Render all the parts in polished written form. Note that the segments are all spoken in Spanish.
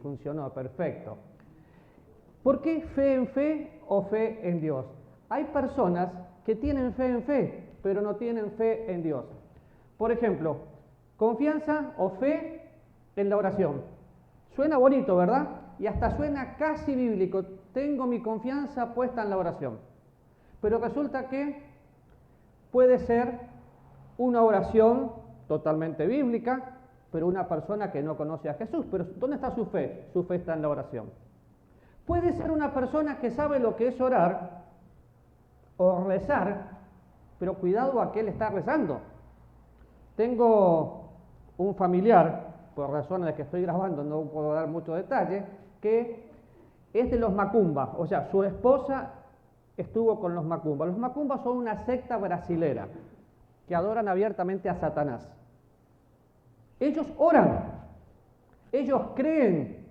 Funcionó, perfecto. ¿Por qué fe en fe o fe en Dios? Hay personas que tienen fe en fe, pero no tienen fe en Dios. Por ejemplo, confianza o fe en la oración. Suena bonito, ¿verdad? Y hasta suena casi bíblico. Tengo mi confianza puesta en la oración. Pero resulta que puede ser una oración totalmente bíblica, pero una persona que no conoce a Jesús. Pero ¿dónde está su fe? Su fe está en la oración. Puede ser una persona que sabe lo que es orar o rezar, pero cuidado a qué le está rezando. Tengo un familiar, por razones de que estoy grabando no puedo dar mucho detalle, que es de los Macumba, o sea, su esposa estuvo con los Macumba. Los Macumba son una secta brasilera que adoran abiertamente a Satanás. Ellos oran, ellos creen,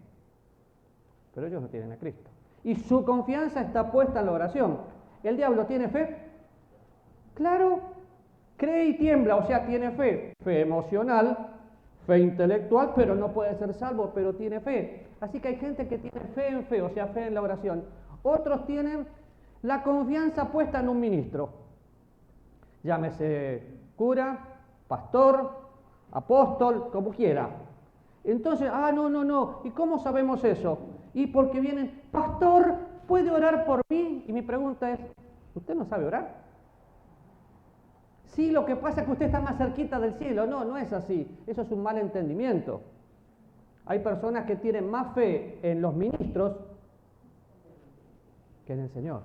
pero ellos no tienen a Cristo. Y su confianza está puesta en la oración. ¿El diablo tiene fe? Claro, cree y tiembla, o sea, tiene fe. Fe emocional, fe intelectual, pero no puede ser salvo, pero tiene fe. Así que hay gente que tiene fe en fe, o sea, fe en la oración. Otros tienen la confianza puesta en un ministro. Llámese cura, pastor, apóstol, como quiera. Entonces, no. ¿Y cómo sabemos eso? Y porque vienen, pastor, ¿puede orar por mí? Y mi pregunta es, ¿usted no sabe orar? Sí, lo que pasa es que usted está más cerquita del cielo. No es así. Eso es un mal entendimiento. Hay personas que tienen más fe en los ministros que en el Señor.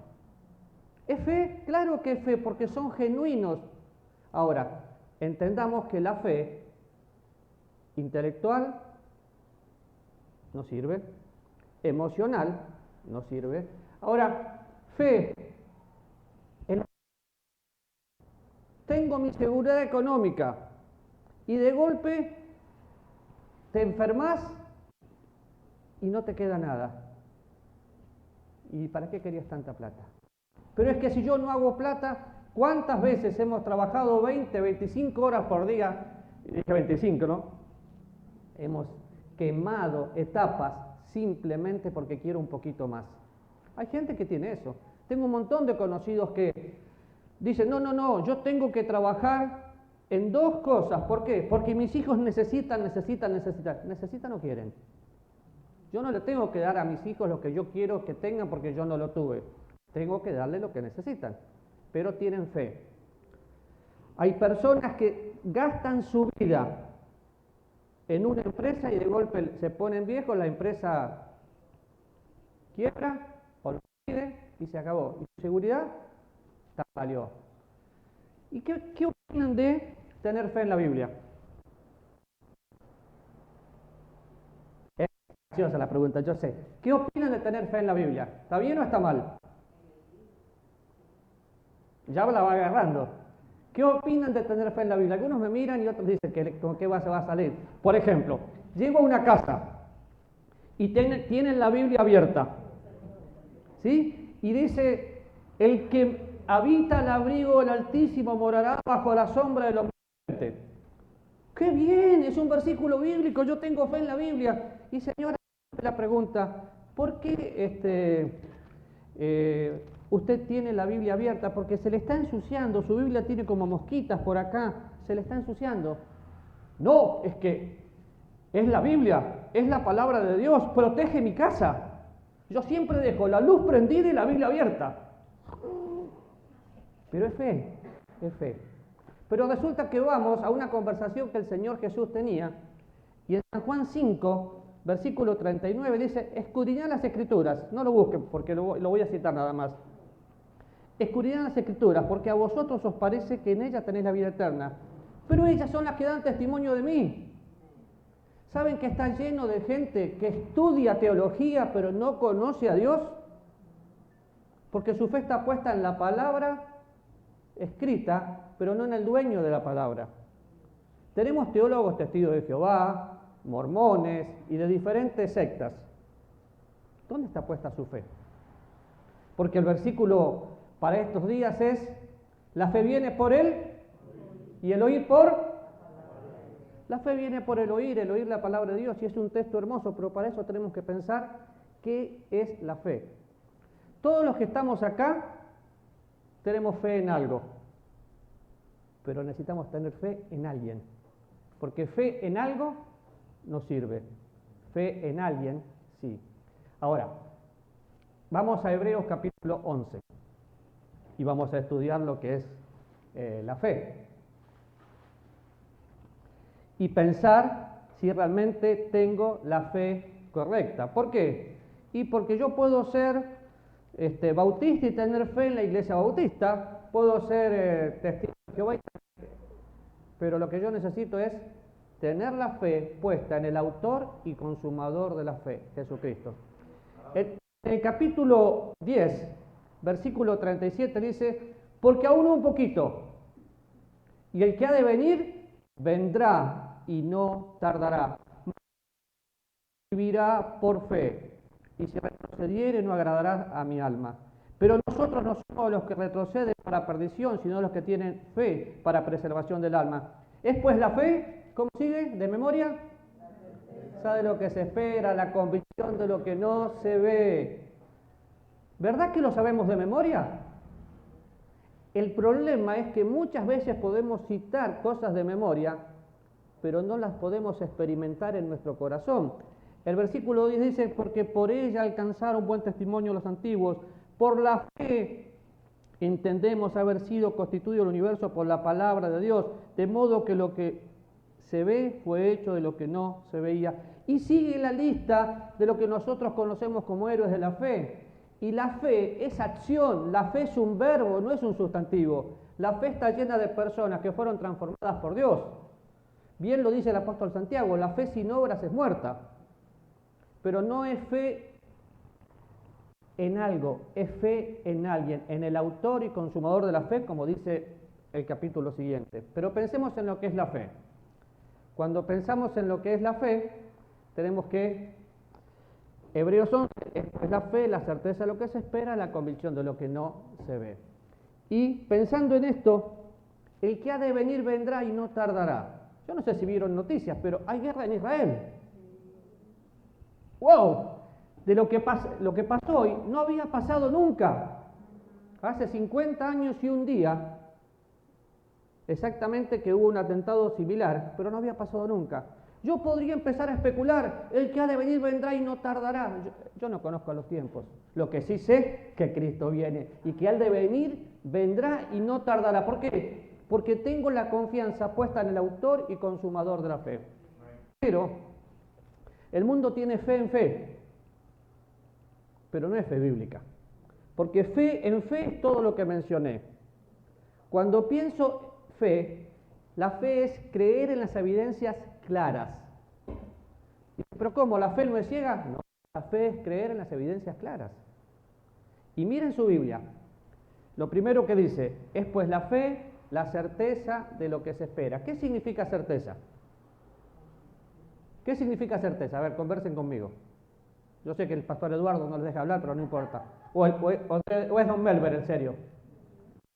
¿Es fe? Claro que es fe, porque son genuinos. Ahora, entendamos que la fe intelectual no sirve, emocional no sirve. Ahora, fe, tengo mi seguridad económica y de golpe te enfermas y no te queda nada. ¿Y para qué querías tanta plata? Pero es que si yo no hago plata, ¿cuántas veces hemos trabajado 20, 25 horas por día? Dije 25, ¿no? Hemos quemado etapas simplemente porque quiero un poquito más. Hay gente que tiene eso. Tengo un montón de conocidos que dicen, no, yo tengo que trabajar en dos cosas. ¿Por qué? Porque mis hijos necesitan o quieren. Yo no le tengo que dar a mis hijos lo que yo quiero que tengan porque yo no lo tuve. Tengo que darle lo que necesitan, pero tienen fe. Hay personas que gastan su vida en una empresa y de golpe se ponen viejos, la empresa quiebra o lo pide y se acabó. Y su seguridad salió. ¿Y qué opinan de tener fe en la Biblia? Es graciosa la pregunta, yo sé. ¿Qué opinan de tener fe en la Biblia? ¿Está bien o está mal? Ya la va agarrando. ¿Qué opinan de tener fe en la Biblia? Algunos me miran y otros dicen que con qué se va a salir. Por ejemplo, llego a una casa y tienen la Biblia abierta, ¿sí? Y dice, el que habita el abrigo del Altísimo morará bajo la sombra del Omnipotente. ¡Qué bien! Es un versículo bíblico, yo tengo fe en la Biblia. Y señora, la pregunta, ¿por qué usted tiene la Biblia abierta? Porque se le está ensuciando, su Biblia tiene como mosquitas por acá, se le está ensuciando. No, es que es la Biblia, es la palabra de Dios, protege mi casa. Yo siempre dejo la luz prendida y la Biblia abierta. Pero es fe, es fe. Pero resulta que vamos a una conversación que el Señor Jesús tenía, y en San Juan 5, versículo 39, dice, escudriñad las Escrituras. No lo busquen, porque lo voy a citar nada más. Escudriñad las Escrituras, porque a vosotros os parece que en ellas tenéis la vida eterna, pero ellas son las que dan testimonio de mí. ¿Saben que está lleno de gente que estudia teología pero no conoce a Dios? Porque su fe está puesta en la palabra escrita, pero no en el dueño de la palabra. Tenemos teólogos testigos de Jehová, mormones y de diferentes sectas. ¿Dónde está puesta su fe? Porque el versículo para estos días es, la fe viene por él y el oír por La fe viene por el oír la palabra de Dios, y es un texto hermoso, pero para eso tenemos que pensar qué es la fe. Todos los que estamos acá tenemos fe en algo, pero necesitamos tener fe en alguien, porque fe en algo no sirve, fe en alguien sí. Ahora, vamos a Hebreos capítulo 11 y vamos a estudiar lo que es la fe y pensar si realmente tengo la fe correcta. ¿Por qué? Y porque yo puedo ser bautista y tener fe en la iglesia bautista, puedo ser testigo de Jehová, pero lo que yo necesito es tener la fe puesta en el autor y consumador de la fe, Jesucristo. En el capítulo 10, versículo 37 dice, porque aún un poquito, y el que ha de venir, vendrá y no tardará, vivirá por fe, y si retrocediere no agradará a mi alma. Pero nosotros no somos los que retroceden para perdición, sino los que tienen fe para preservación del alma. ¿Es pues la fe? ¿Cómo sigue? ¿De memoria? Sabe lo que se espera, la convicción de lo que no se ve. ¿Verdad que lo sabemos de memoria? El problema es que muchas veces podemos citar cosas de memoria, pero no las podemos experimentar en nuestro corazón. El versículo 10 dice, porque por ella alcanzaron buen testimonio los antiguos, por la fe entendemos haber sido constituido el universo por la palabra de Dios, de modo que lo que se ve fue hecho de lo que no se veía. Y sigue la lista de lo que nosotros conocemos como héroes de la fe. Y la fe es acción, la fe es un verbo, no es un sustantivo. La fe está llena de personas que fueron transformadas por Dios. Bien lo dice el apóstol Santiago, la fe sin obras es muerta. Pero no es fe en algo, es fe en alguien, en el autor y consumador de la fe, como dice el capítulo siguiente. Pero pensemos en lo que es la fe. Cuando pensamos en lo que es la fe, tenemos que, Hebreos 11, es la fe, la certeza de lo que se espera, la convicción de lo que no se ve. Y pensando en esto, el que ha de venir vendrá y no tardará. Yo no sé si vieron noticias, pero hay guerra en Israel. ¡Wow! De lo que pasó hoy no había pasado nunca. Hace 50 años y un día, exactamente, que hubo un atentado similar, pero no había pasado nunca. Yo podría empezar a especular, el que ha de venir vendrá y no tardará. Yo no conozco los tiempos. Lo que sí sé que Cristo viene y que al de venir vendrá y no tardará. ¿Por qué? Porque tengo la confianza puesta en el autor y consumador de la fe. Pero el mundo tiene fe en fe, pero no es fe bíblica. Porque fe en fe es todo lo que mencioné. Cuando pienso fe, la fe es creer en las evidencias claras. ¿Pero cómo? ¿La fe no es ciega? No, la fe es creer en las evidencias claras. Y miren su Biblia. Lo primero que dice es pues la fe, la certeza de lo que se espera. ¿Qué significa certeza? ¿Qué significa certeza? A ver, conversen conmigo. Yo sé que el pastor Eduardo no les deja hablar, pero no importa. O es Don Melber, en serio.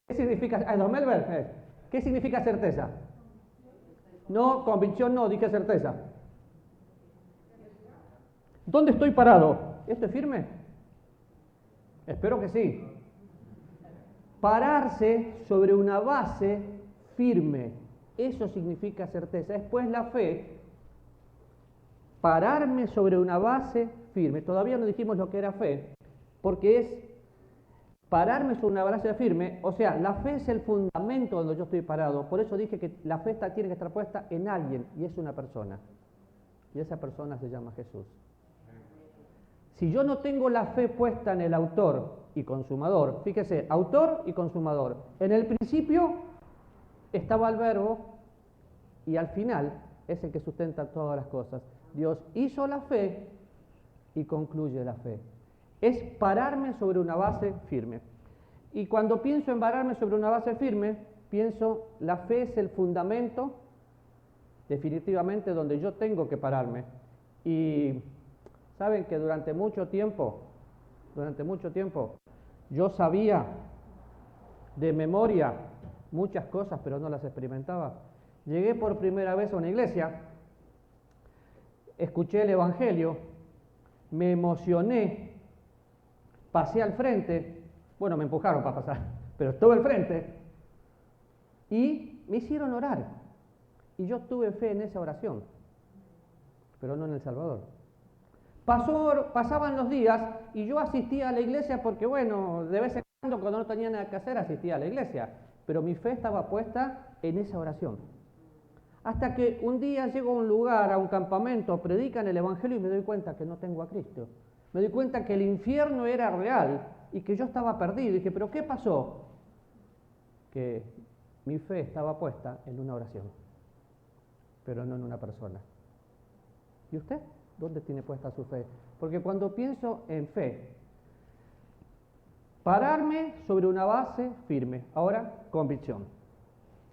¿Qué significa? ¿Es Don Melber? ¿Qué significa certeza? No, convicción no, dije certeza. ¿Dónde estoy parado? ¿Esto es firme? Espero que sí. Pararse sobre una base firme. Eso significa certeza. Es pues la fe. Pararme sobre una base firme. Todavía no dijimos lo que era fe, porque es pararme sobre una base firme. O sea, la fe es el fundamento donde yo estoy parado. Por eso dije que la fe tiene que estar puesta en alguien, y es una persona. Y esa persona se llama Jesús. Si yo no tengo la fe puesta en el autor y consumador, fíjese, autor y consumador. En el principio estaba el verbo y al final es el que sustenta todas las cosas. Dios hizo la fe y concluye la fe. Es pararme sobre una base firme. Y cuando pienso en pararme sobre una base firme, pienso, la fe es el fundamento definitivamente donde yo tengo que pararme. Y saben que durante mucho tiempo, yo sabía de memoria muchas cosas, pero no las experimentaba. Llegué por primera vez a una iglesia escuché el Evangelio, me emocioné, pasé al frente, bueno, me empujaron para pasar, pero estuve al frente y me hicieron orar. Y yo tuve fe en esa oración, pero no en El Salvador. Pasaban los días y yo asistía a la iglesia porque, bueno, de vez en cuando no tenía nada que hacer, asistía a la iglesia, pero mi fe estaba puesta en esa oración. Hasta que un día llego a un lugar, a un campamento, predican el Evangelio y me doy cuenta que no tengo a Cristo. Me doy cuenta que el infierno era real y que yo estaba perdido. Y dije, ¿pero qué pasó? Que mi fe estaba puesta en una oración, pero no en una persona. ¿Y usted? ¿Dónde tiene puesta su fe? Porque cuando pienso en fe, pararme sobre una base firme. Ahora, convicción.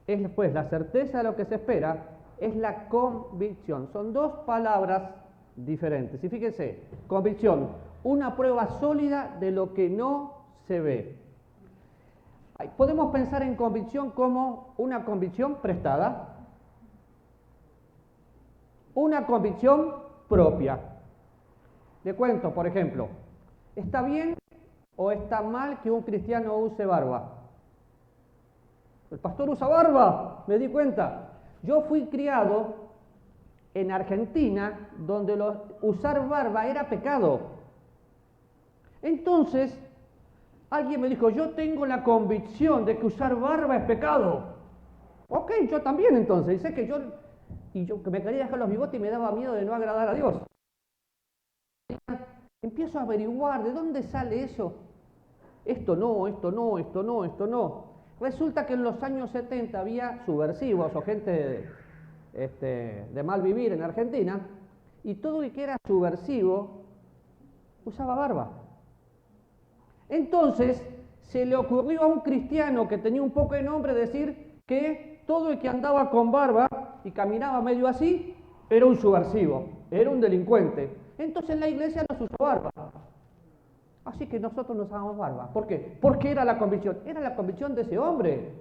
Es después la certeza de lo que se espera, es la convicción. Son dos palabras diferentes. Y fíjense, convicción, una prueba sólida de lo que no se ve. Podemos pensar en convicción como una convicción prestada, una convicción propia. Le cuento, por ejemplo, ¿está bien o está mal que un cristiano use barba? El pastor usa barba, me di cuenta. Yo fui criado en Argentina, donde usar barba era pecado. Entonces, alguien me dijo, yo tengo la convicción de que usar barba es pecado. Ok, yo también entonces. Y sé que yo que me quería dejar los bigotes y me daba miedo de no agradar a Dios. Empiezo a averiguar de dónde sale eso. Esto no, esto no, esto no, esto no. Resulta que en los años 70 había subversivos o gente de mal vivir en Argentina, y todo el que era subversivo usaba barba. Entonces se le ocurrió a un cristiano que tenía un poco de nombre decir que todo el que andaba con barba y caminaba medio así era un subversivo, era un delincuente. Entonces en la iglesia no se usó barba. Así que nosotros nos hagamos barba. ¿Por qué? Porque era la convicción de ese hombre.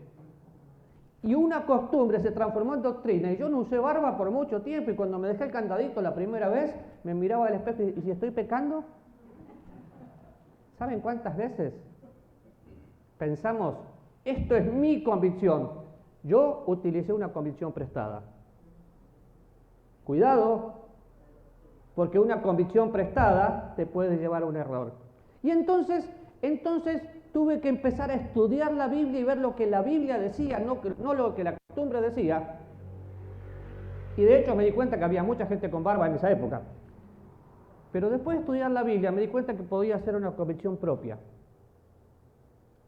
Y una costumbre se transformó en doctrina. Y yo no usé barba por mucho tiempo. Y cuando me dejé el candadito la primera vez, me miraba al espejo y si estoy pecando. ¿Saben cuántas veces pensamos, esto es mi convicción? Yo utilicé una convicción prestada. Cuidado, porque una convicción prestada te puede llevar a un error. Y entonces tuve que empezar a estudiar la Biblia y ver lo que la Biblia decía, no lo que la costumbre decía. Y de hecho me di cuenta que había mucha gente con barba en esa época. Pero después de estudiar la Biblia me di cuenta que podía ser una convicción propia.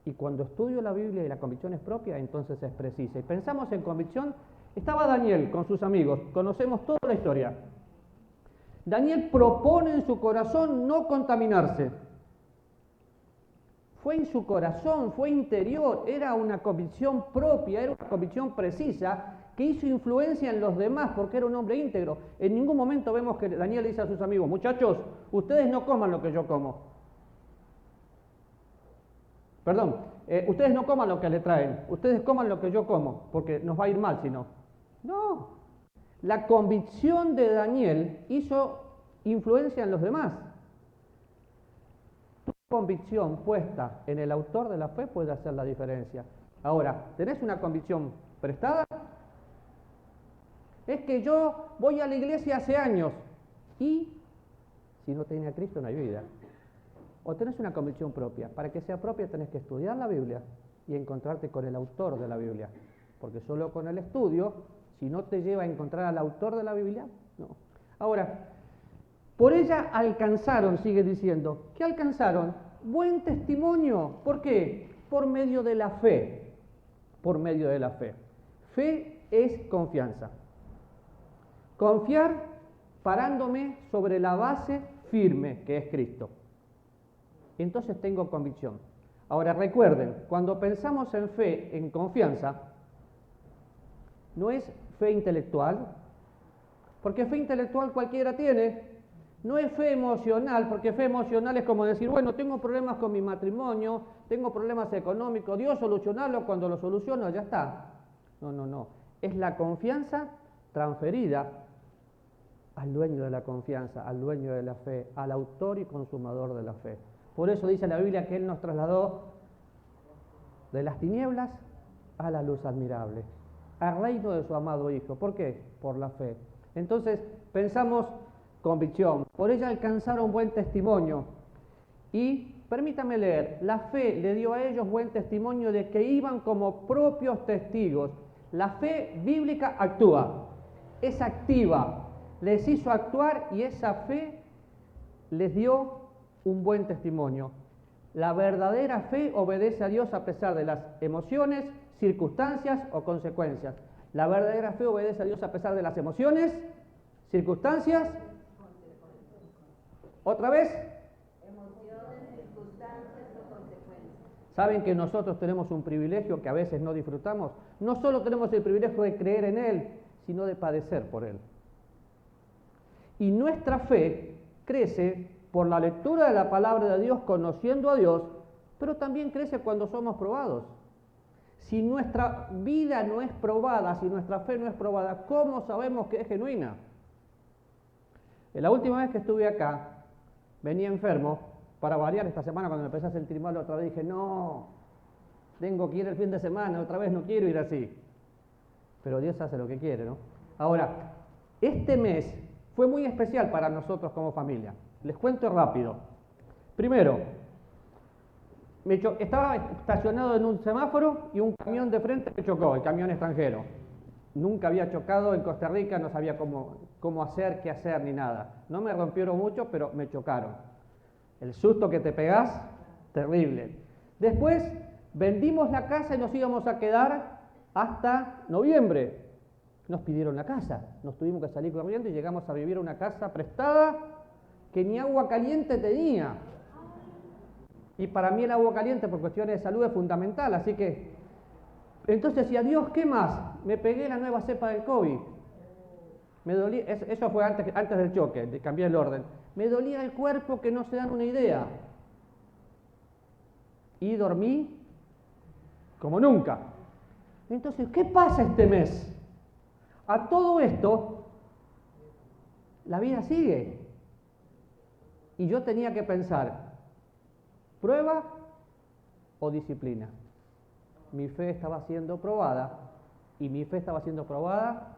Y cuando estudio la Biblia y la convicción es propia, entonces es precisa. Y pensamos en convicción, estaba Daniel con sus amigos, conocemos toda la historia. Daniel propone en su corazón no contaminarse. Fue en su corazón, fue interior, era una convicción propia, era una convicción precisa que hizo influencia en los demás porque era un hombre íntegro. En ningún momento vemos que Daniel le dice a sus amigos, muchachos, ustedes no coman lo que yo como. Perdón, ustedes no coman lo que le traen, ustedes coman lo que yo como, porque nos va a ir mal si no. No, la convicción de Daniel hizo influencia en los demás. Convicción puesta en el autor de la fe puede hacer la diferencia. Ahora, ¿tenés una convicción prestada? Es que yo voy a la iglesia hace años y si no tenés a Cristo no hay vida. O tenés una convicción propia. Para que sea propia tenés que estudiar la Biblia y encontrarte con el autor de la Biblia. Porque solo con el estudio, si no te lleva a encontrar al autor de la Biblia, no. Ahora, por ella alcanzaron, sigue diciendo, ¿qué alcanzaron? Buen testimonio. ¿Por qué? Por medio de la fe. Por medio de la fe. Fe es confianza. Confiar parándome sobre la base firme que es Cristo. Entonces tengo convicción. Ahora recuerden, cuando pensamos en fe, en confianza, no es fe intelectual, porque fe intelectual cualquiera tiene. No es fe emocional, porque fe emocional es como decir, bueno, tengo problemas con mi matrimonio, tengo problemas económicos, Dios solucionarlo, cuando lo soluciono ya está. No. Es la confianza transferida al dueño de la confianza, al dueño de la fe, al autor y consumador de la fe. Por eso dice la Biblia que Él nos trasladó de las tinieblas a la luz admirable, al reino de su amado Hijo. ¿Por qué? Por la fe. Entonces, pensamos convicción. Por ella alcanzaron buen testimonio. Y permítame leer, la fe le dio a ellos buen testimonio de que iban como propios testigos. La fe bíblica actúa, es activa, les hizo actuar y esa fe les dio un buen testimonio. La verdadera fe obedece a Dios a pesar de las emociones, circunstancias o consecuencias. La verdadera fe obedece a Dios a pesar de las emociones, circunstancias. ¿Otra vez? Emociones, circunstancias o consecuencias. ¿Saben que nosotros tenemos un privilegio que a veces no disfrutamos? No solo tenemos el privilegio de creer en Él, sino de padecer por Él. Y nuestra fe crece por la lectura de la palabra de Dios, conociendo a Dios, pero también crece cuando somos probados. Si nuestra vida no es probada, si nuestra fe no es probada, ¿cómo sabemos que es genuina? La última vez que estuve acá, venía enfermo, para variar esta semana cuando me empecé a sentir mal otra vez, dije, no, tengo que ir el fin de semana, otra vez no quiero ir así. Pero Dios hace lo que quiere, ¿no? Ahora, este mes fue muy especial para nosotros como familia. Les cuento rápido. Primero, estaba estacionado en un semáforo y un camión de frente me chocó, el camión extranjero. Nunca había chocado en Costa Rica, no sabía cómo hacer, qué hacer, ni nada. No me rompieron mucho, pero me chocaron. El susto que te pegás, terrible. Después, vendimos la casa y nos íbamos a quedar hasta noviembre. Nos pidieron la casa, nos tuvimos que salir corriendo y llegamos a vivir en una casa prestada que ni agua caliente tenía. Y para mí el agua caliente por cuestiones de salud es fundamental, así que entonces decía, Dios, ¿qué más? Me pegué la nueva cepa del COVID. Me dolía, eso fue antes del choque, cambié el orden. Me dolía el cuerpo que no se dan una idea. Y dormí como nunca. Entonces, ¿qué pasa este mes? A todo esto, la vida sigue. Y yo tenía que pensar, ¿prueba o disciplina? Mi fe estaba siendo probada, y mi fe estaba siendo probada,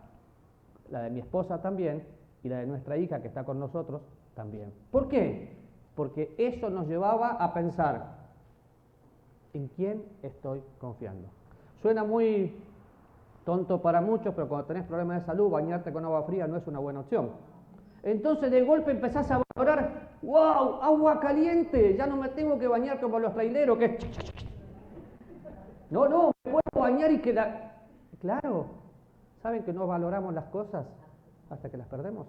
la de mi esposa también, y la de nuestra hija que está con nosotros también. ¿Por qué? Porque eso nos llevaba a pensar, ¿en quién estoy confiando? Suena muy tonto para muchos, pero cuando tenés problemas de salud, bañarte con agua fría no es una buena opción. Entonces de golpe empezás a valorar, ¡wow! Agua caliente, ya no me tengo que bañar como los traileros, que no, me puedo bañar y queda. Claro, ¿saben que no valoramos las cosas hasta que las perdemos?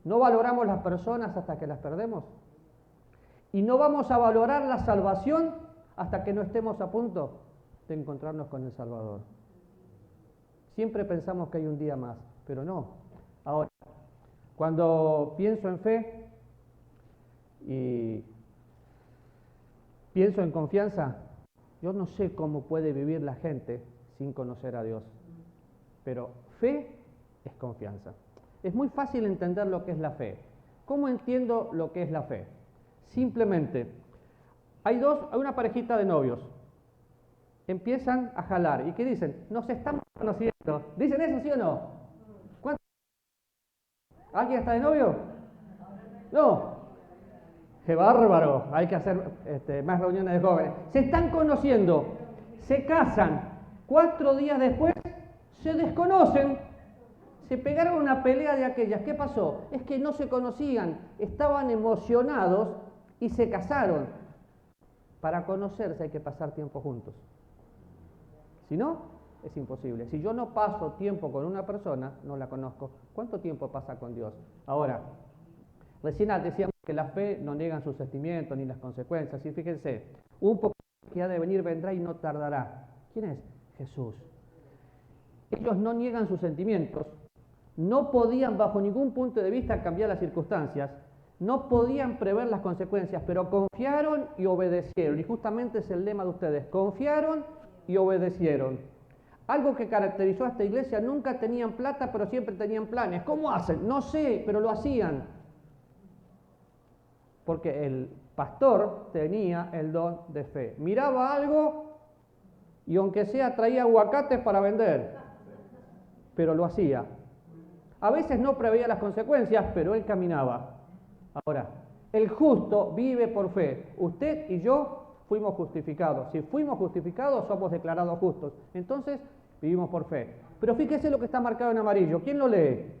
No valoramos las personas hasta que las perdemos. Y no vamos a valorar la salvación hasta que no estemos a punto de encontrarnos con el Salvador. Siempre pensamos que hay un día más, pero no. Ahora, cuando pienso en fe y pienso en confianza, yo no sé cómo puede vivir la gente sin conocer a Dios, pero fe es confianza. Es muy fácil entender lo que es la fe. ¿Cómo entiendo lo que es la fe? Simplemente, hay una parejita de novios, empiezan a jalar, ¿y qué dicen? Nos estamos conociendo. ¿Dicen eso, sí o no? ¿Cuánto? ¿Alguien está de novio? No. ¡Qué bárbaro! Hay que hacer más reuniones de jóvenes. Se están conociendo, se casan, 4 días después se desconocen, se pegaron una pelea de aquellas. ¿Qué pasó? Es que no se conocían, estaban emocionados y se casaron. Para conocerse hay que pasar tiempo juntos. Si no, es imposible. Si yo no paso tiempo con una persona, no la conozco. ¿Cuánto tiempo pasa con Dios? Ahora, recién decíamos que la fe no niega sus sentimientos ni las consecuencias. Y fíjense, un poco que ha de venir vendrá y no tardará. ¿Quién es? Jesús. Ellos no niegan sus sentimientos, no podían bajo ningún punto de vista cambiar las circunstancias, no podían prever las consecuencias, pero confiaron y obedecieron. Y justamente es el lema de ustedes, confiaron y obedecieron. Algo que caracterizó a esta iglesia: nunca tenían plata, pero siempre tenían planes. ¿Cómo hacen? No sé, pero lo hacían. Porque el pastor tenía el don de fe. Miraba algo y aunque sea traía aguacates para vender, pero lo hacía. A veces no preveía las consecuencias, pero él caminaba. Ahora, el justo vive por fe. Usted y yo fuimos justificados. Si fuimos justificados, somos declarados justos. Entonces, vivimos por fe. Pero fíjese lo que está marcado en amarillo. ¿Quién lo lee?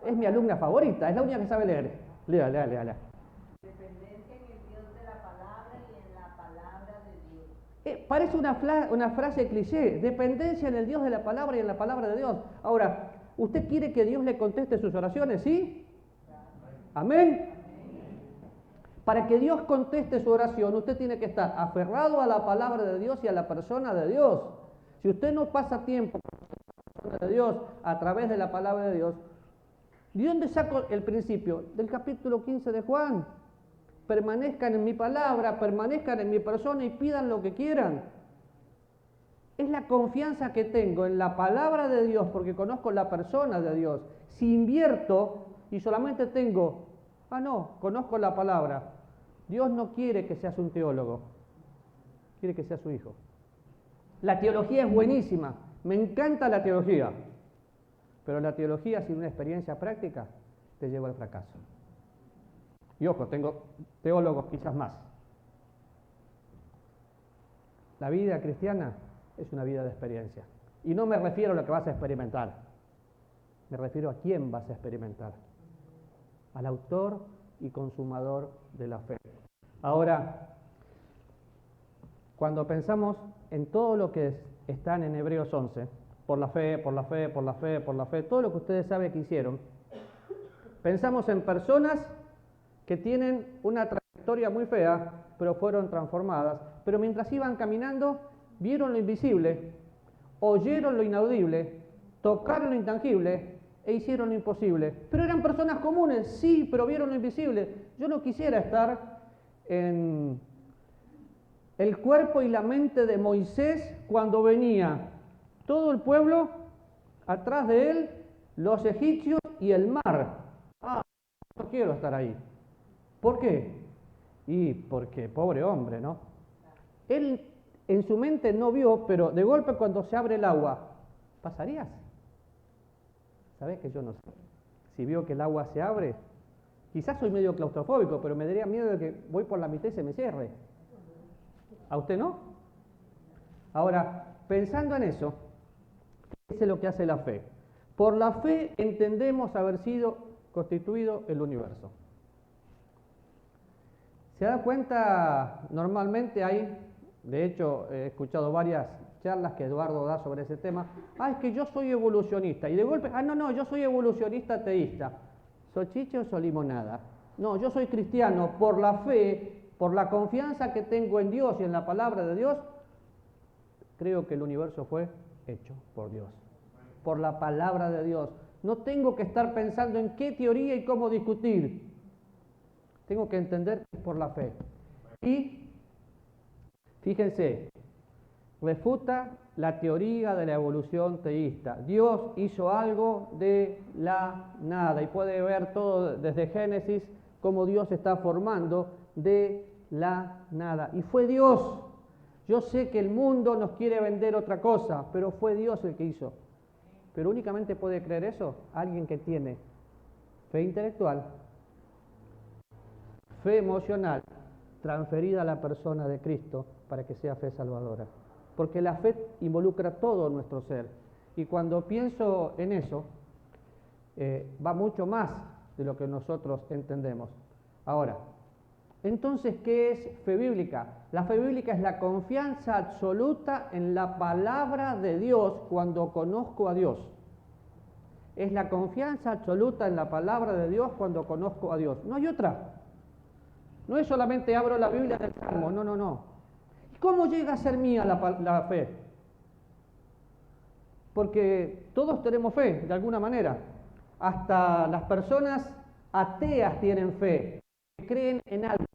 Es mi alumna favorita, es la única que sabe leer. Léala. Dependencia en el Dios de la palabra y en la palabra de Dios. Parece una frase cliché: dependencia en el Dios de la palabra y en la palabra de Dios. Ahora, ¿usted quiere que Dios le conteste sus oraciones? ¿Sí? ¿Amén? Para que Dios conteste su oración, usted tiene que estar aferrado a la palabra de Dios y a la persona de Dios. Si usted no pasa tiempo con la persona de Dios a través de la palabra de Dios, ¿de dónde saco el principio? Del capítulo 15 de Juan. Permanezcan en mi palabra, permanezcan en mi persona y pidan lo que quieran. Es la confianza que tengo en la palabra de Dios porque conozco la persona de Dios. Si invierto y solamente conozco la palabra, Dios no quiere que seas un teólogo, quiere que seas su hijo. La teología es buenísima, me encanta la teología, pero la teología sin una experiencia práctica te lleva al fracaso. Y ojo, tengo teólogos quizás más. La vida cristiana es una vida de experiencia. Y no me refiero a lo que vas a experimentar, me refiero a quién vas a experimentar. Al autor y consumador de la fe. Ahora, cuando pensamos en todo lo que están en Hebreos 11, por la fe, todo lo que ustedes saben que hicieron, pensamos en personas que tienen una trayectoria muy fea, pero fueron transformadas, pero mientras iban caminando, vieron lo invisible, oyeron lo inaudible, tocaron lo intangible e hicieron lo imposible. Pero eran personas comunes, sí, pero vieron lo invisible. Yo no quisiera estar en el cuerpo y la mente de Moisés cuando venía todo el pueblo atrás de él, los egipcios y el mar. No quiero estar ahí. ¿Por qué? Y porque pobre hombre, ¿no? Él en su mente no vio, pero de golpe cuando se abre el agua, ¿pasarías? ¿Sabés que yo no sé? Si veo que el agua se abre, quizás soy medio claustrofóbico, pero me daría miedo de que voy por la mitad y se me cierre. ¿A usted no? Ahora, pensando en eso, ¿qué es lo que hace la fe? Por la fe entendemos haber sido constituido el universo. ¿Se da cuenta? Normalmente hay, de hecho he escuchado varias charlas que Eduardo da sobre ese tema. Es que yo soy evolucionista. Y de golpe, no, yo soy evolucionista ateísta. ¿Sos chiche o sos limonada? No, yo soy cristiano por la fe, por la confianza que tengo en Dios y en la palabra de Dios. Creo que el universo fue hecho por Dios, por la palabra de Dios. No tengo que estar pensando en qué teoría y cómo discutir. Tengo que entender que es por la fe. Y fíjense, refuta la teoría de la evolución teísta. Dios hizo algo de la nada y puede ver todo desde Génesis cómo Dios está formando de la nada. Y fue Dios. Yo sé que el mundo nos quiere vender otra cosa, pero fue Dios el que hizo. Pero únicamente puede creer eso alguien que tiene fe intelectual, fe emocional, transferida a la persona de Cristo para que sea fe salvadora. Porque la fe involucra todo nuestro ser. Y cuando pienso en eso, va mucho más de lo que nosotros entendemos. Ahora, entonces, ¿qué es fe bíblica? La fe bíblica es la confianza absoluta en la palabra de Dios cuando conozco a Dios. Es la confianza absoluta en la palabra de Dios cuando conozco a Dios. No hay otra. No es solamente abro la Biblia del Salmo, no. ¿Cómo llega a ser mía la fe? Porque todos tenemos fe, de alguna manera. Hasta las personas ateas tienen fe, creen en algo.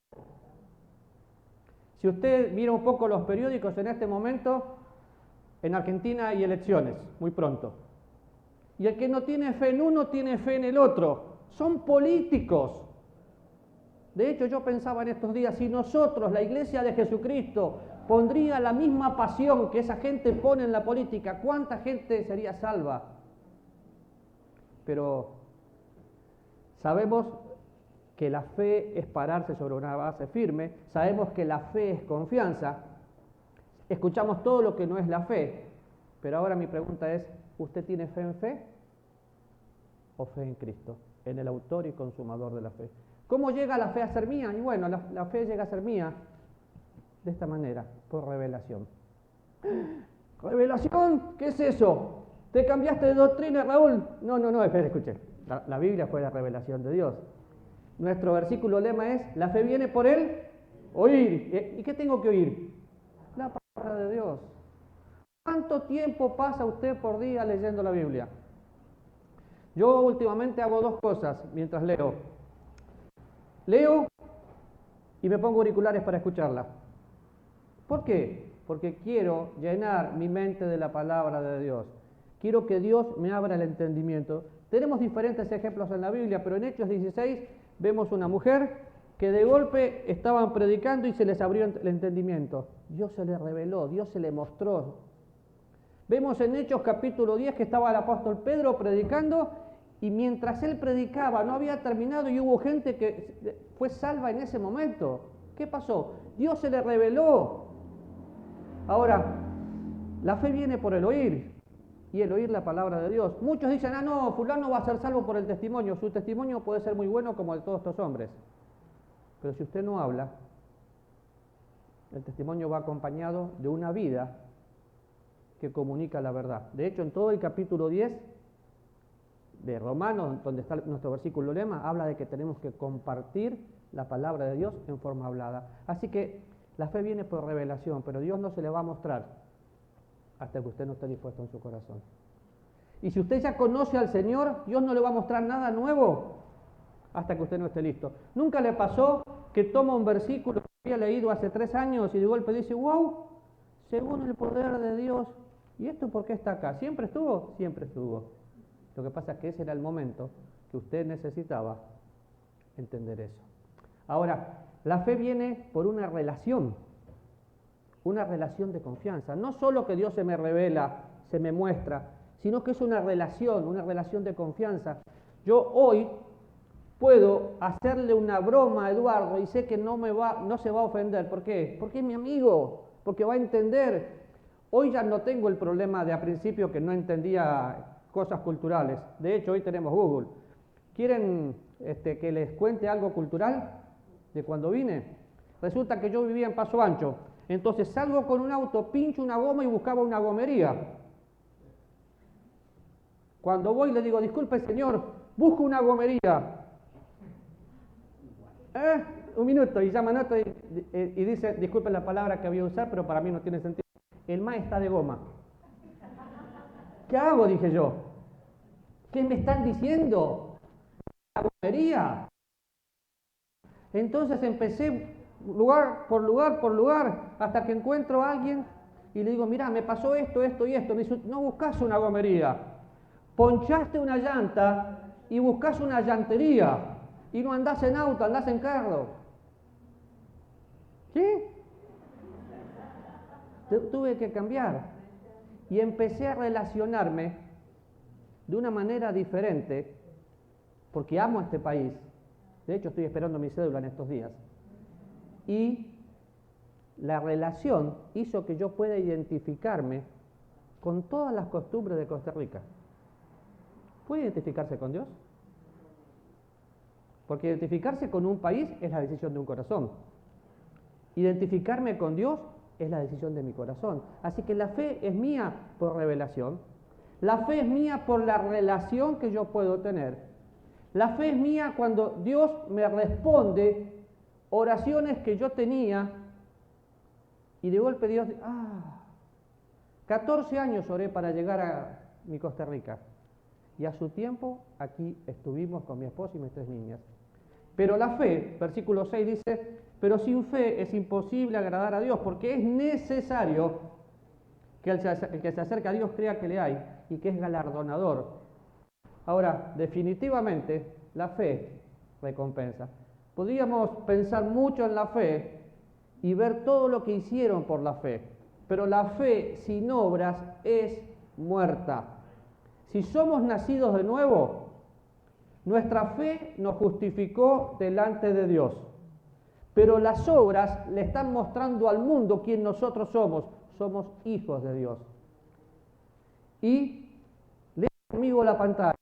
Si usted mira un poco los periódicos en este momento, en Argentina hay elecciones, muy pronto. Y el que no tiene fe en uno, tiene fe en el otro. Son políticos. De hecho, yo pensaba en estos días, si nosotros, la Iglesia de Jesucristo, pondría la misma pasión que esa gente pone en la política, ¿cuánta gente sería salva? Pero sabemos que la fe es pararse sobre una base firme, sabemos que la fe es confianza, escuchamos todo lo que no es la fe, pero ahora mi pregunta es, ¿usted tiene fe en fe o fe en Cristo, en el autor y consumador de la fe? ¿Cómo llega la fe a ser mía? Y bueno, la fe llega a ser mía de esta manera, por revelación. ¿Revelación? ¿Qué es eso? ¿Te cambiaste de doctrina, Raúl? No, espera, escuche. La Biblia fue la revelación de Dios. Nuestro versículo lema es, la fe viene por el oír. ¿Y qué tengo que oír? La palabra de Dios. ¿Cuánto tiempo pasa usted por día leyendo la Biblia? Yo últimamente hago dos cosas mientras leo. Leo y me pongo auriculares para escucharla. ¿Por qué? Porque quiero llenar mi mente de la palabra de Dios. Quiero que Dios me abra el entendimiento. Tenemos diferentes ejemplos en la Biblia, pero en Hechos 16 vemos una mujer que de golpe estaban predicando y se les abrió el entendimiento. Dios se le reveló, Dios se le mostró. Vemos en Hechos capítulo 10 que estaba el apóstol Pedro predicando y mientras él predicaba no había terminado y hubo gente que fue salva en ese momento. ¿Qué pasó? Dios se le reveló. Ahora, la fe viene por el oír y el oír la palabra de Dios. Muchos dicen, no, fulano va a ser salvo por el testimonio. Su testimonio puede ser muy bueno como el de todos estos hombres. Pero si usted no habla, el testimonio va acompañado de una vida que comunica la verdad. De hecho, en todo el capítulo 10 de Romanos, donde está nuestro versículo lema, habla de que tenemos que compartir la palabra de Dios en forma hablada. Así que la fe viene por revelación, pero Dios no se le va a mostrar hasta que usted no esté dispuesto en su corazón. Y si usted ya conoce al Señor, Dios no le va a mostrar nada nuevo hasta que usted no esté listo. ¿Nunca le pasó que toma un versículo que había leído hace 3 años y de golpe dice, wow, según el poder de Dios, ¿y esto por qué está acá? ¿Siempre estuvo? Siempre estuvo. Lo que pasa es que ese era el momento que usted necesitaba entender eso. Ahora, la fe viene por una relación de confianza. No solo que Dios se me revela, se me muestra, sino que es una relación de confianza. Yo hoy puedo hacerle una broma a Eduardo y sé que no se va a ofender. ¿Por qué? Porque es mi amigo, porque va a entender. Hoy ya no tengo el problema de a principio que no entendía cosas culturales. De hecho, hoy tenemos Google. ¿Quieren que les cuente algo cultural de cuando vine? Resulta que yo vivía en Paso Ancho. Entonces salgo con un auto, pincho una goma y buscaba una gomería. Cuando voy le digo, disculpe señor, busco una gomería. Un minuto, y llama nota y dice, disculpe la palabra que voy a usar, pero para mí no tiene sentido. El ma está de goma. ¿Qué hago? Dije yo. ¿Qué me están diciendo? La gomería. Entonces empecé lugar por lugar, hasta que encuentro a alguien y le digo, mira, me pasó esto y esto. Me dice, no buscas una gomería, ponchaste una llanta y buscas una llantería y no andás en auto, andás en carro. ¿Qué? Tuve que cambiar y empecé a relacionarme de una manera diferente porque amo a este país. De hecho, estoy esperando mi cédula en estos días. Y la relación hizo que yo pueda identificarme con todas las costumbres de Costa Rica. ¿Puede identificarse con Dios? Porque identificarse con un país es la decisión de un corazón. Identificarme con Dios es la decisión de mi corazón. Así que la fe es mía por revelación. La fe es mía por la relación que yo puedo tener. La fe es mía cuando Dios me responde oraciones que yo tenía y de golpe Dios, 14 años oré para llegar a mi Costa Rica y a su tiempo aquí estuvimos con mi esposa y mis 3 niñas. Pero la fe, versículo 6 dice, Pero sin fe es imposible agradar a Dios, porque es necesario que el que se acerca a Dios crea que le hay y que es galardonador. Ahora, definitivamente, la fe recompensa. Podríamos pensar mucho en la fe y ver todo lo que hicieron por la fe, pero la fe sin obras es muerta. Si somos nacidos de nuevo, nuestra fe nos justificó delante de Dios, pero las obras le están mostrando al mundo quién nosotros somos. Somos hijos de Dios. Y lea conmigo la pantalla.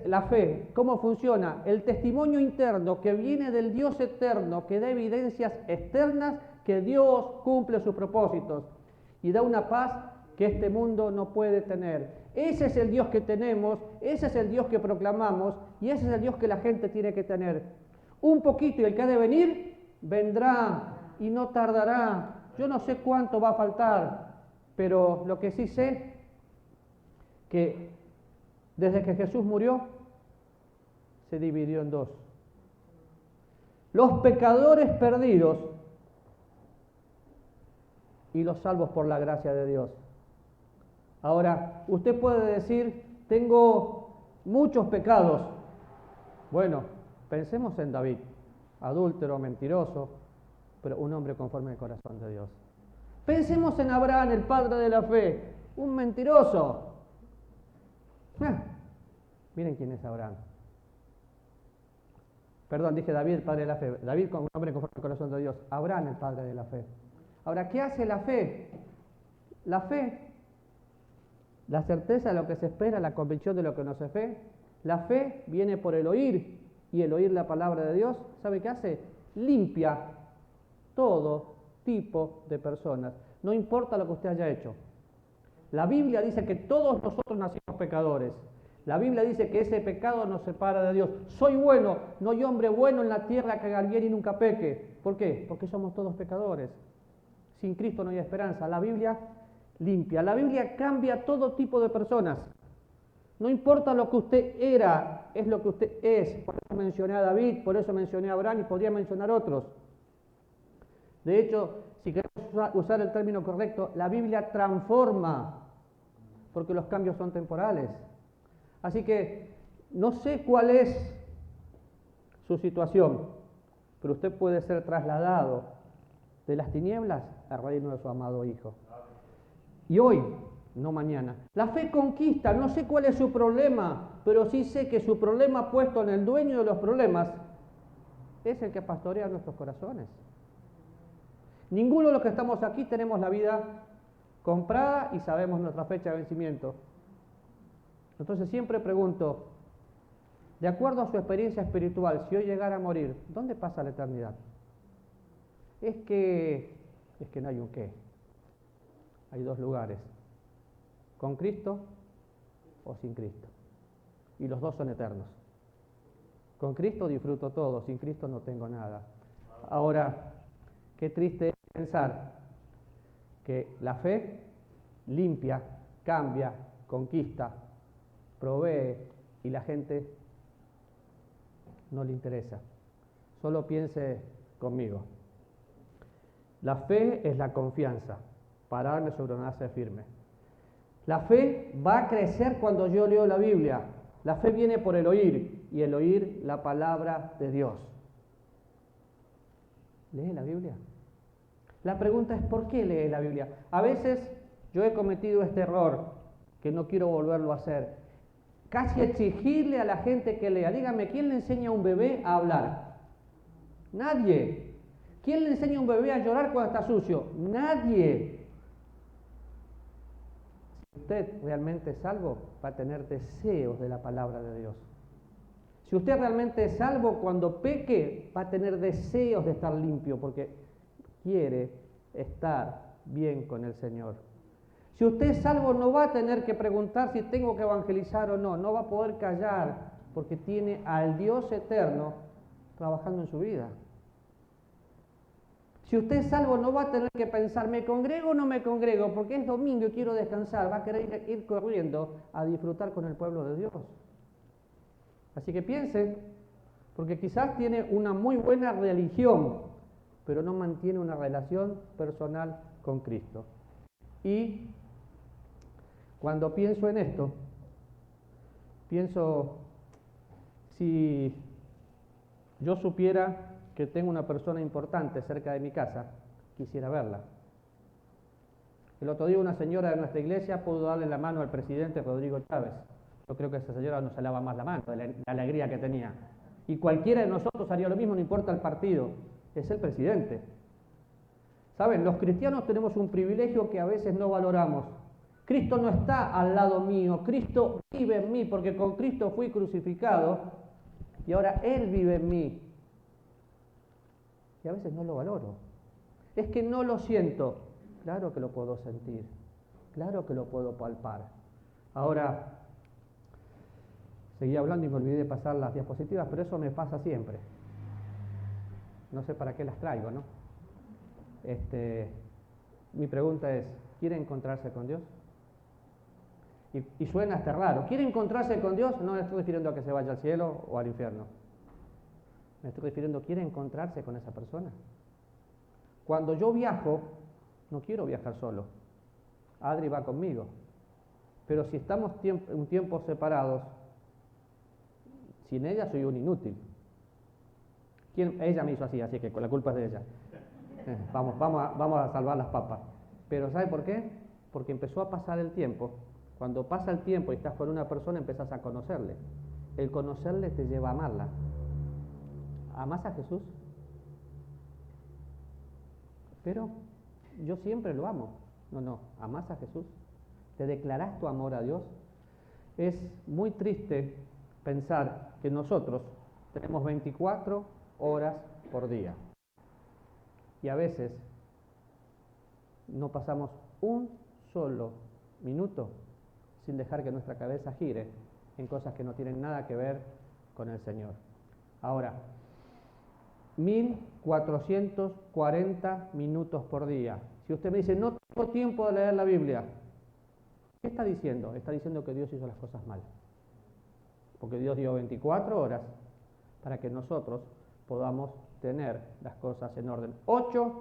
La fe, ¿cómo funciona? El testimonio interno que viene del Dios eterno, que da evidencias externas que Dios cumple sus propósitos y da una paz que este mundo no puede tener. Ese es el Dios que tenemos, ese es el Dios que proclamamos y ese es el Dios que la gente tiene que tener. Un poquito y el que ha de venir, vendrá y no tardará. Yo no sé cuánto va a faltar, pero lo que sí sé, que desde que Jesús murió, se dividió en dos. Los pecadores perdidos y los salvos por la gracia de Dios. Ahora, usted puede decir, tengo muchos pecados. Bueno, pensemos en David, adúltero, mentiroso, pero un hombre conforme al corazón de Dios. Pensemos en Abraham, el padre de la fe, un mentiroso. Miren quién es Abraham. Perdón, dije David, el padre de la fe. David, un hombre conforme al corazón de Dios. Abraham, el padre de la fe. Ahora, ¿qué hace la fe? La fe, la certeza de lo que se espera, la convicción de lo que no se ve. La fe viene por el oír, y el oír la palabra de Dios, ¿sabe qué hace? Limpia todo tipo de personas. No importa lo que usted haya hecho. La Biblia dice que todos nosotros nacimos pecadores. La Biblia dice que ese pecado nos separa de Dios. Soy bueno, no hay hombre bueno en la tierra que haga el bien y nunca peque. ¿Por qué? Porque somos todos pecadores. Sin Cristo no hay esperanza. La Biblia limpia. La Biblia cambia todo tipo de personas. No importa lo que usted era, es lo que usted es. Por eso mencioné a David, por eso mencioné a Abraham y podría mencionar otros. De hecho, si queremos usar el término correcto, la Biblia transforma, porque los cambios son temporales. Así que no sé cuál es su situación, pero usted puede ser trasladado de las tinieblas al reino de su amado Hijo. Y hoy, no mañana. La fe conquista, no sé cuál es su problema, pero sí sé que su problema puesto en el dueño de los problemas es el que pastorea nuestros corazones. Ninguno de los que estamos aquí tenemos la vida comprada y sabemos nuestra fecha de vencimiento. Entonces siempre pregunto, de acuerdo a su experiencia espiritual, si hoy llegara a morir, ¿dónde pasa la eternidad? Es que no hay un qué. Hay dos lugares, con Cristo o sin Cristo. Y los dos son eternos. Con Cristo disfruto todo, sin Cristo no tengo nada. Ahora, qué triste es pensar que la fe limpia, cambia, conquista, provee y la gente no le interesa. Solo piense conmigo. La fe es la confianza, pararme sobre una base firme. La fe va a crecer cuando yo leo la Biblia. La fe viene por el oír y el oír la palabra de Dios. ¿Lee la Biblia? La pregunta es ¿por qué lee la Biblia? A veces yo he cometido este error que no quiero volverlo a hacer. Casi exigirle a la gente que lea. Dígame, ¿quién le enseña a un bebé a hablar? Nadie. ¿Quién le enseña a un bebé a llorar cuando está sucio? Nadie. Si usted realmente es salvo, va a tener deseos de la palabra de Dios. Si usted realmente es salvo, cuando peque, va a tener deseos de estar limpio, porque quiere estar bien con el Señor. Si usted es salvo, no va a tener que preguntar si tengo que evangelizar o no. No va a poder callar, porque tiene al Dios eterno trabajando en su vida. Si usted es salvo, no va a tener que pensar, ¿me congrego o no me congrego? Porque es domingo y quiero descansar. Va a querer ir corriendo a disfrutar con el pueblo de Dios. Así que piense, porque quizás tiene una muy buena religión, pero no mantiene una relación personal con Cristo. Y cuando pienso en esto, pienso, si yo supiera que tengo una persona importante cerca de mi casa, quisiera verla. El otro día una señora de nuestra iglesia pudo darle la mano al presidente Rodrigo Chávez. Yo creo que esa señora no se lava más la mano de la alegría que tenía. Y cualquiera de nosotros haría lo mismo, no importa el partido, es el presidente. ¿Saben? Los cristianos tenemos un privilegio que a veces no valoramos. Cristo no está al lado mío, Cristo vive en mí, porque con Cristo fui crucificado y ahora Él vive en mí. Y a veces no lo valoro. Es que no lo siento. Claro que lo puedo sentir, claro que lo puedo palpar. Ahora, seguí hablando y me olvidé de pasar las diapositivas, pero eso me pasa siempre. No sé para qué las traigo, ¿no? Mi pregunta es, ¿quiere encontrarse con Dios? Y suena hasta raro. ¿Quiere encontrarse con Dios? No me estoy refiriendo a que se vaya al cielo o al infierno. Me estoy refiriendo, ¿quiere encontrarse con esa persona? Cuando yo viajo, no quiero viajar solo. Adri va conmigo. Pero si estamos un tiempo separados, sin ella soy un inútil. Ella me hizo así que la culpa es de ella. Vamos a salvar las papas. Pero ¿sabe por qué? Porque empezó a pasar el tiempo. Cuando pasa el tiempo y estás con una persona, empezás a conocerle. El conocerle te lleva a amarla. ¿Amás a Jesús? Pero yo siempre lo amo. No, ¿amás a Jesús? ¿Te declarás tu amor a Dios? Es muy triste pensar que nosotros tenemos 24 horas por día. Y a veces no pasamos un solo minuto sin dejar que nuestra cabeza gire en cosas que no tienen nada que ver con el Señor. Ahora, 1440 minutos por día. Si usted me dice, no tengo tiempo de leer la Biblia, ¿qué está diciendo? Está diciendo que Dios hizo las cosas mal. Porque Dios dio 24 horas para que nosotros podamos tener las cosas en orden. 8,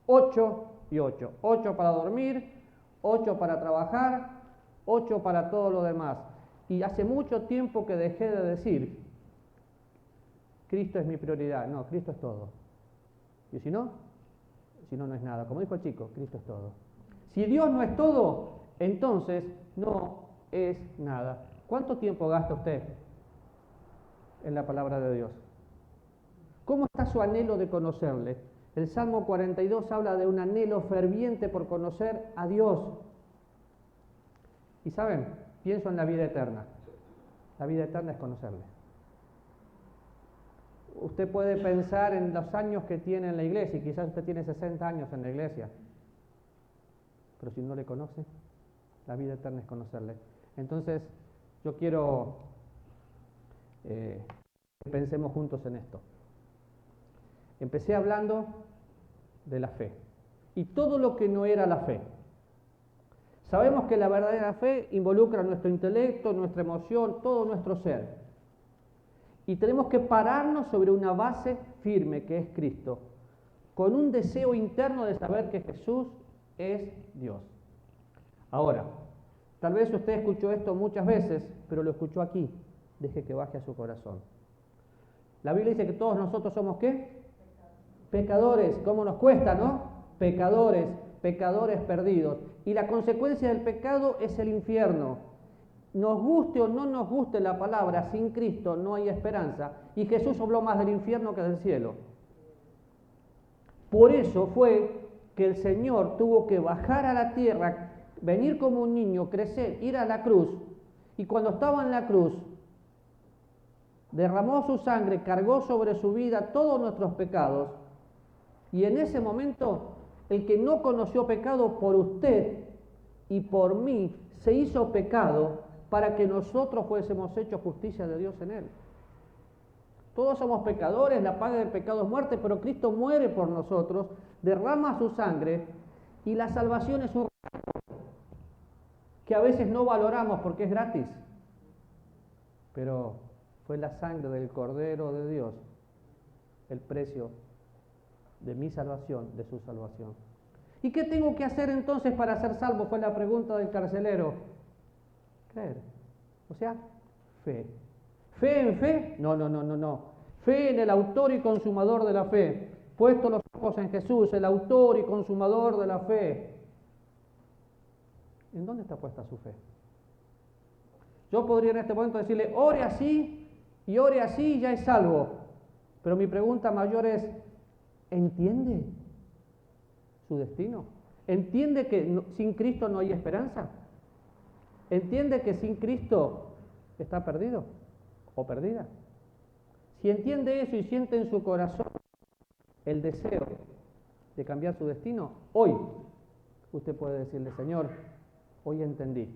8 y 8. 8 para dormir, 8 para trabajar, 8 para todo lo demás. Y hace mucho tiempo que dejé de decir, Cristo es mi prioridad. No, Cristo es todo. Y si no no es nada. Como dijo el chico, Cristo es todo. Si Dios no es todo, entonces no es nada. ¿Cuánto tiempo gasta usted en la palabra de Dios? ¿Cómo está su anhelo de conocerle? El Salmo 42 habla de un anhelo ferviente por conocer a Dios. Y saben, pienso en la vida eterna. La vida eterna es conocerle. Usted puede pensar en los años que tiene en la iglesia, y quizás usted tiene 60 años en la iglesia, pero si no le conoce, la vida eterna es conocerle. Entonces, yo quiero que pensemos juntos en esto. Empecé hablando de la fe, y todo lo que no era la fe. Sabemos que la verdadera fe involucra nuestro intelecto, nuestra emoción, todo nuestro ser. Y tenemos que pararnos sobre una base firme que es Cristo, con un deseo interno de saber que Jesús es Dios. Ahora, tal vez usted escuchó esto muchas veces, pero lo escuchó aquí. Deje que baje a su corazón. La Biblia dice que todos nosotros somos ¿qué? Pecadores. ¿Cómo nos cuesta, no? Pecadores perdidos. Y la consecuencia del pecado es el infierno. Nos guste o no nos guste la palabra, sin Cristo no hay esperanza. Y Jesús habló más del infierno que del cielo. Por eso fue que el Señor tuvo que bajar a la tierra, venir como un niño, crecer, ir a la cruz. Y cuando estaba en la cruz, derramó su sangre, cargó sobre su vida todos nuestros pecados. Y en ese momento, el que no conoció pecado por usted y por mí, se hizo pecado para que nosotros fuésemos hechos justicia de Dios en Él. Todos somos pecadores, la paga del pecado es muerte, pero Cristo muere por nosotros, derrama su sangre, y la salvación es un regalo que a veces no valoramos porque es gratis. Pero fue la sangre del Cordero de Dios el precio de mi salvación, de su salvación. ¿Y qué tengo que hacer entonces para ser salvo? Fue la pregunta del carcelero. Creer. O sea, fe. ¿Fe en fe? No. Fe en el autor y consumador de la fe. Puesto los ojos en Jesús, el autor y consumador de la fe. ¿En dónde está puesta su fe? Yo podría en este momento decirle, ore así y ore así y ya es salvo. Pero mi pregunta mayor es, ¿entiende su destino? ¿Entiende que sin Cristo no hay esperanza? ¿Entiende que sin Cristo está perdido o perdida? Si entiende eso y siente en su corazón el deseo de cambiar su destino, hoy usted puede decirle, Señor, hoy entendí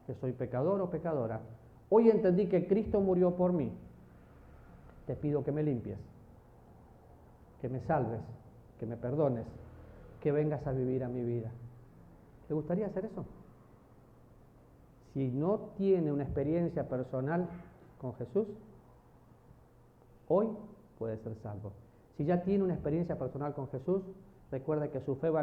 que soy pecador o pecadora. Hoy entendí que Cristo murió por mí. Te pido que me limpies, que me salves, que me perdones, que vengas a vivir a mi vida. ¿Le gustaría hacer eso? Si no tiene una experiencia personal con Jesús, hoy puede ser salvo. Si ya tiene una experiencia personal con Jesús, recuerda que su fe va a